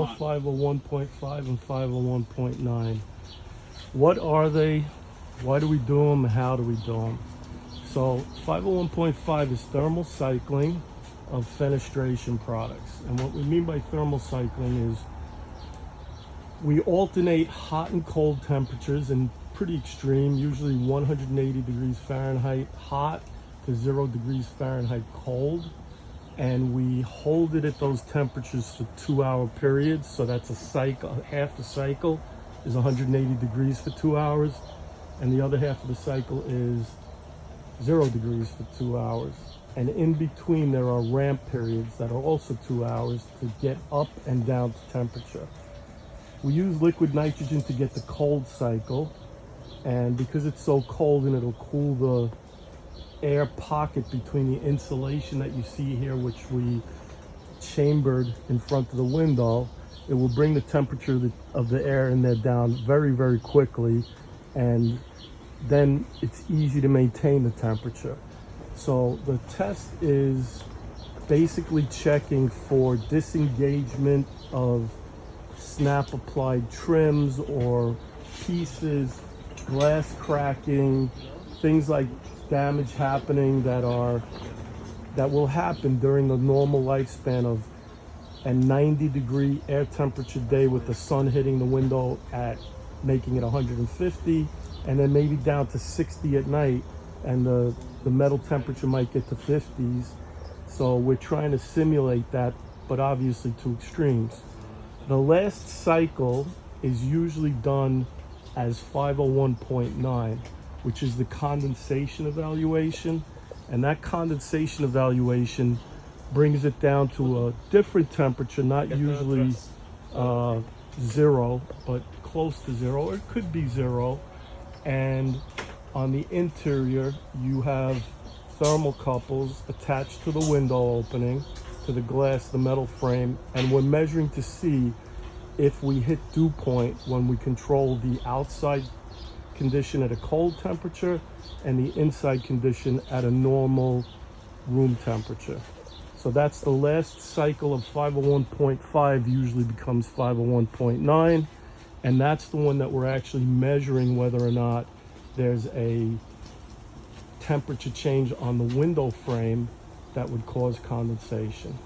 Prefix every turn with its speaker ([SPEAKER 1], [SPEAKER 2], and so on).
[SPEAKER 1] 501.5 and 501.9. What are they? Why do we do them? How do we do them? So 501.5 is thermal cycling of fenestration products. And what we mean by thermal cycling is we alternate hot and cold temperatures, and pretty extreme, usually 180 degrees Fahrenheit hot to 0 degrees Fahrenheit cold. And we hold it at those temperatures for 2-hour periods. So that's a cycle, half the cycle is 180 degrees for 2 hours. And the other half of the cycle is 0 degrees for 2 hours. And in between there are ramp periods that are also 2 hours to get up and down to temperature. We use liquid nitrogen to get the cold cycle. And because it's so cold and it'll cool the air pocket between the insulation that you see here, which we chambered in front of the window, it will bring the temperature of the air in there down very, very quickly, and then it's easy to maintain the temperature. So the test is basically checking for disengagement of snap applied trims or pieces, glass cracking, things like damage happening that will happen during the normal lifespan of a 90-degree air temperature day with the sun hitting the window at making it 150, and then maybe down to 60 at night, and the metal temperature might get to 50s. So we're trying to simulate that, but obviously to extremes. The last cycle is usually done as 501.9, which is the condensation evaluation. And that condensation evaluation brings it down to a different temperature, not usually 0, but close to 0, or it could be 0. And on the interior, you have thermocouples attached to the window opening, to the glass, the metal frame, and we're measuring to see if we hit dew point when we control the outside condition at a cold temperature and the inside condition at a normal room temperature. So that's the last cycle of 501.5 usually becomes 501.9, and that's the one that we're actually measuring whether or not there's a temperature change on the window frame that would cause condensation.